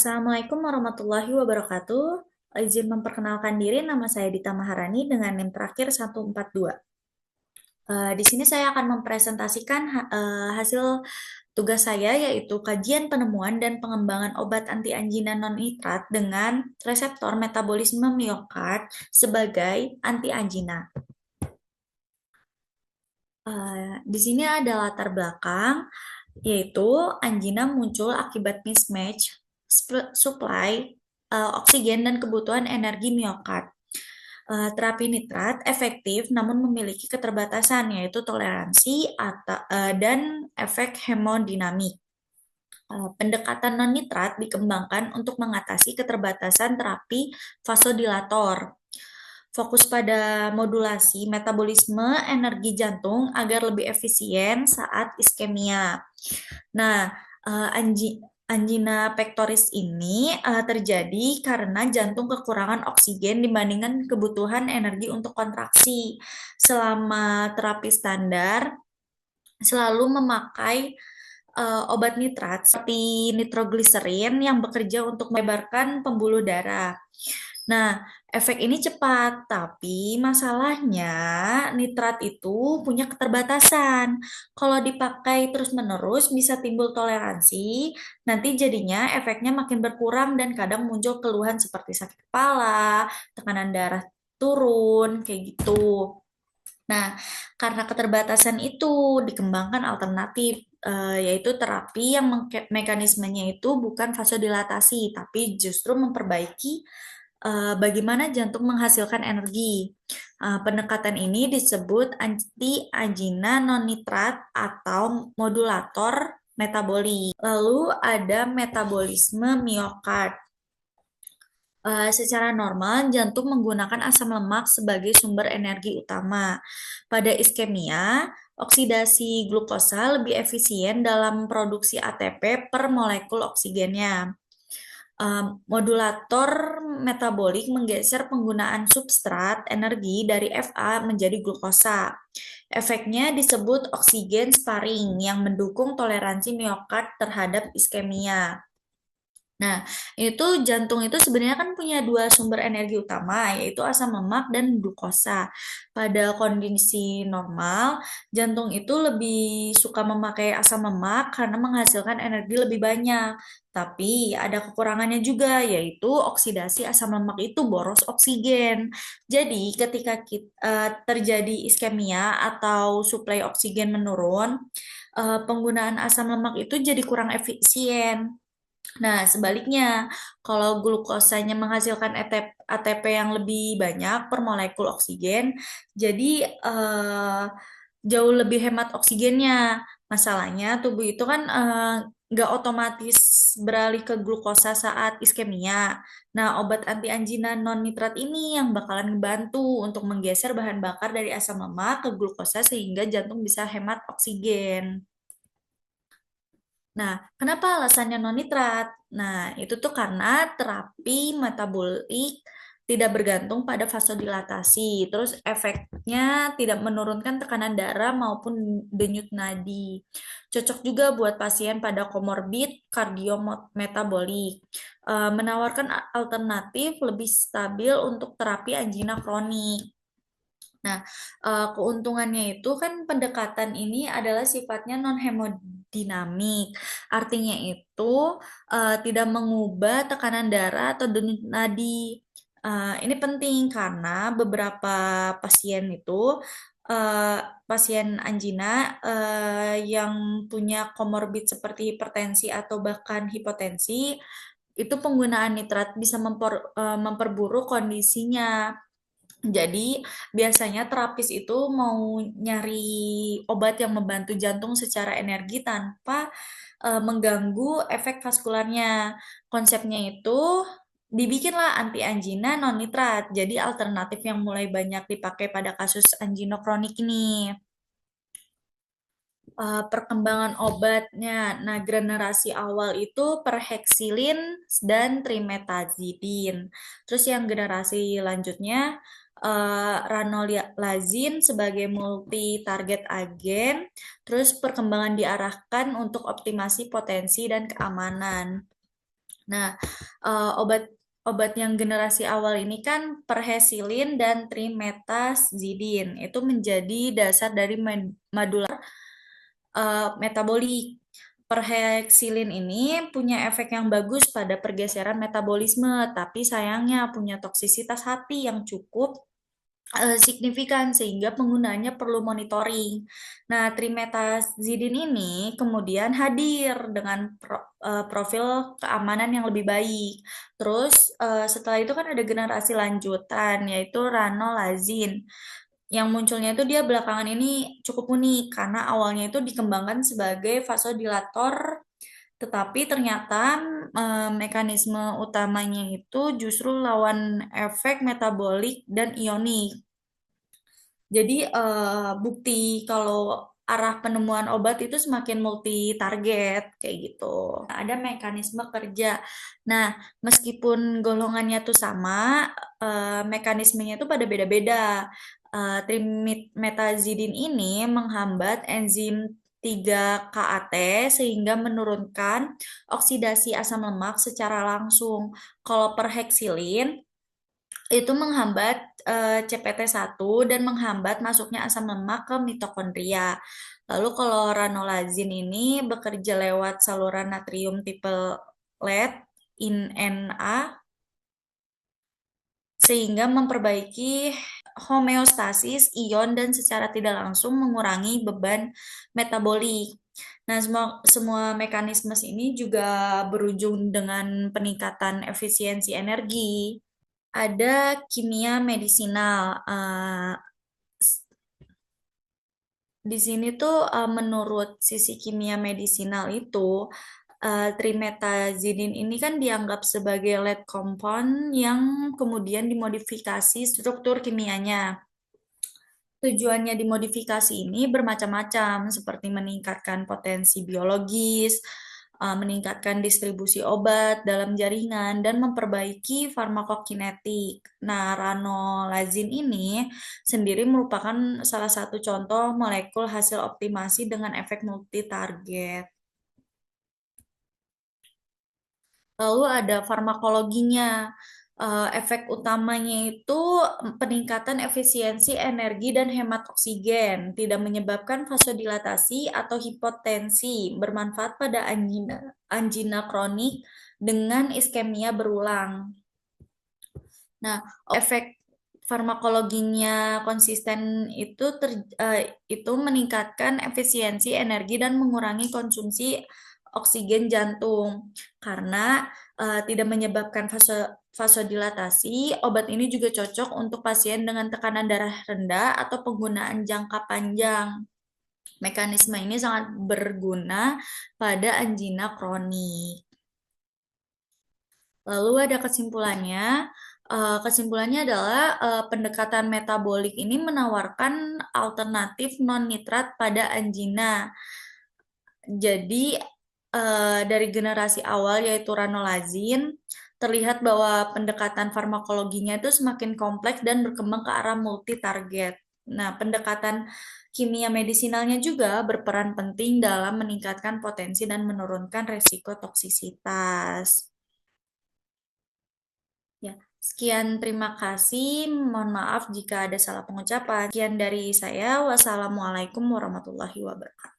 Assalamualaikum warahmatullahi wabarakatuh. Izin memperkenalkan diri, nama saya Dita Maharani dengan NIM terakhir 142. Di sini saya akan mempresentasikan hasil tugas saya, yaitu kajian penemuan dan pengembangan obat anti angina non-nitrat dengan reseptor metabolisme miokard sebagai anti angina. Di sini ada latar belakang, yaitu angina muncul akibat mismatch supply oksigen dan kebutuhan energi miokard. Terapi nitrat efektif namun memiliki keterbatasan, yaitu toleransi dan efek hemodinamik. Pendekatan non-nitrat dikembangkan untuk mengatasi keterbatasan terapi vasodilator. Fokus pada modulasi metabolisme energi jantung agar lebih efisien saat iskemia. Nah, angina pectoris ini terjadi karena jantung kekurangan oksigen dibandingkan kebutuhan energi untuk kontraksi. Selama terapi standar selalu memakai obat nitrat seperti nitrogliserin yang bekerja untuk melebarkan pembuluh darah. Nah, efek ini cepat, tapi masalahnya nitrat itu punya keterbatasan. Kalau dipakai terus-menerus bisa timbul toleransi, nanti jadinya efeknya makin berkurang dan kadang muncul keluhan seperti sakit kepala, tekanan darah turun, kayak gitu. Nah, karena keterbatasan itu dikembangkan alternatif, yaitu terapi yang mekanismenya itu bukan vasodilatasi, tapi justru memperbaiki bagaimana jantung menghasilkan energi. Pendekatan ini disebut anti-angina non-nitrat atau modulator metabolik. Lalu ada metabolisme miokard. Secara normal, jantung menggunakan asam lemak sebagai sumber energi utama. Pada iskemia, oksidasi glukosa lebih efisien dalam produksi ATP per molekul oksigennya. Modulator metabolik menggeser penggunaan substrat energi dari Fa menjadi glukosa. Efeknya disebut oksigen sparing yang mendukung toleransi miokard terhadap iskemia. Nah, itu jantung itu sebenarnya kan punya dua sumber energi utama, yaitu asam lemak dan glukosa. Pada kondisi normal, jantung itu lebih suka memakai asam lemak karena menghasilkan energi lebih banyak. Tapi ada kekurangannya juga, yaitu oksidasi asam lemak itu boros oksigen. Jadi, ketika terjadi iskemia atau suplai oksigen menurun, penggunaan asam lemak itu jadi kurang efisien. Nah, sebaliknya, kalau glukosanya menghasilkan ATP yang lebih banyak per molekul oksigen, jadi jauh lebih hemat oksigennya. Masalahnya, tubuh itu kan nggak otomatis beralih ke glukosa saat iskemia. Nah, obat anti angina non-nitrat ini yang bakalan membantu untuk menggeser bahan bakar dari asam lemak ke glukosa sehingga jantung bisa hemat oksigen. Nah, kenapa alasannya non-nitrat? Nah, itu tuh karena terapi metabolik tidak bergantung pada vasodilatasi. Terus efeknya tidak menurunkan tekanan darah maupun denyut nadi. Cocok juga buat pasien pada komorbid kardiometabolik. Menawarkan alternatif lebih stabil untuk terapi angina kronik. Nah, keuntungannya itu kan pendekatan ini adalah sifatnya non-hemodinamik. Artinya itu tidak mengubah tekanan darah atau denyut nadi. Ini penting karena beberapa pasien itu eh, pasien angina yang punya komorbid seperti hipertensi atau bahkan hipotensi itu penggunaan nitrat bisa memperburuk kondisinya. Jadi, biasanya terapis itu mau nyari obat yang membantu jantung secara energi tanpa mengganggu efek vaskularnya. Konsepnya itu dibikinlah anti angina non nitrat. Jadi alternatif yang mulai banyak dipakai pada kasus angina kronik ini. Perkembangan obatnya. Nah, generasi awal itu perheksilin dan trimetazidin. Terus yang generasi lanjutnya ranolazin sebagai multi target agen. Terus perkembangan diarahkan untuk optimasi potensi dan keamanan. Nah, obat obat yang generasi awal ini kan perhesilin dan trimetazidin itu menjadi dasar dari metabolik. Perheksilin ini punya efek yang bagus pada pergeseran metabolisme, tapi sayangnya punya toksisitas hati yang cukup signifikan sehingga penggunanya perlu monitoring. Nah, trimetazidin ini kemudian hadir dengan profil keamanan yang lebih baik. Terus setelah itu kan ada generasi lanjutan yaitu ranolazin. Yang munculnya itu dia belakangan ini cukup unik karena awalnya itu dikembangkan sebagai vasodilator, tetapi ternyata mekanisme utamanya itu justru lawan efek metabolik dan ionik. Jadi bukti kalau arah penemuan obat itu semakin multi target kayak gitu. Ada mekanisme kerja. Nah, meskipun golongannya tuh sama, mekanismenya tuh pada beda-beda. Trimetazidin ini menghambat enzim 3-KAT sehingga menurunkan oksidasi asam lemak secara langsung. Kalau perheksilin itu menghambat CPT1 dan menghambat masuknya asam lemak ke mitokondria. Lalu kalau ranolazin ini bekerja lewat saluran natrium tipe LED in Na sehingga memperbaiki homeostasis ion dan secara tidak langsung mengurangi beban metabolik. Nah, semua semua mekanisme ini juga berujung dengan peningkatan efisiensi energi. Ada kimia medisinal. Di sini tuh menurut sisi kimia medisinal itu trimetazidin ini kan dianggap sebagai lead compound yang kemudian dimodifikasi struktur kimianya. Tujuannya dimodifikasi ini bermacam-macam, seperti meningkatkan potensi biologis, meningkatkan distribusi obat dalam jaringan, dan memperbaiki farmakokinetik. Nah, ranolazin ini sendiri merupakan salah satu contoh molekul hasil optimasi dengan efek multi-target. Lalu ada farmakologinya. Efek utamanya itu peningkatan efisiensi energi dan hemat oksigen, tidak menyebabkan vasodilatasi atau hipotensi, bermanfaat pada angina kronik dengan iskemia berulang. Nah, efek farmakologinya konsisten itu meningkatkan efisiensi energi dan mengurangi konsumsi oksigen jantung karena tidak menyebabkan vasodilatasi. Obat ini juga cocok untuk pasien dengan tekanan darah rendah atau penggunaan jangka panjang. Mekanisme ini sangat berguna pada angina kronik. Lalu ada kesimpulannya. Kesimpulannya adalah pendekatan metabolik ini menawarkan alternatif non-nitrat pada angina. Jadi dari generasi awal yaitu ranolazin, terlihat bahwa pendekatan farmakologinya itu semakin kompleks dan berkembang ke arah multi-target. Nah, pendekatan kimia medisinalnya juga berperan penting dalam meningkatkan potensi dan menurunkan resiko toksisitas. Ya, sekian terima kasih. Mohon maaf jika ada salah pengucapan. Sekian dari saya. Wassalamualaikum warahmatullahi wabarakatuh.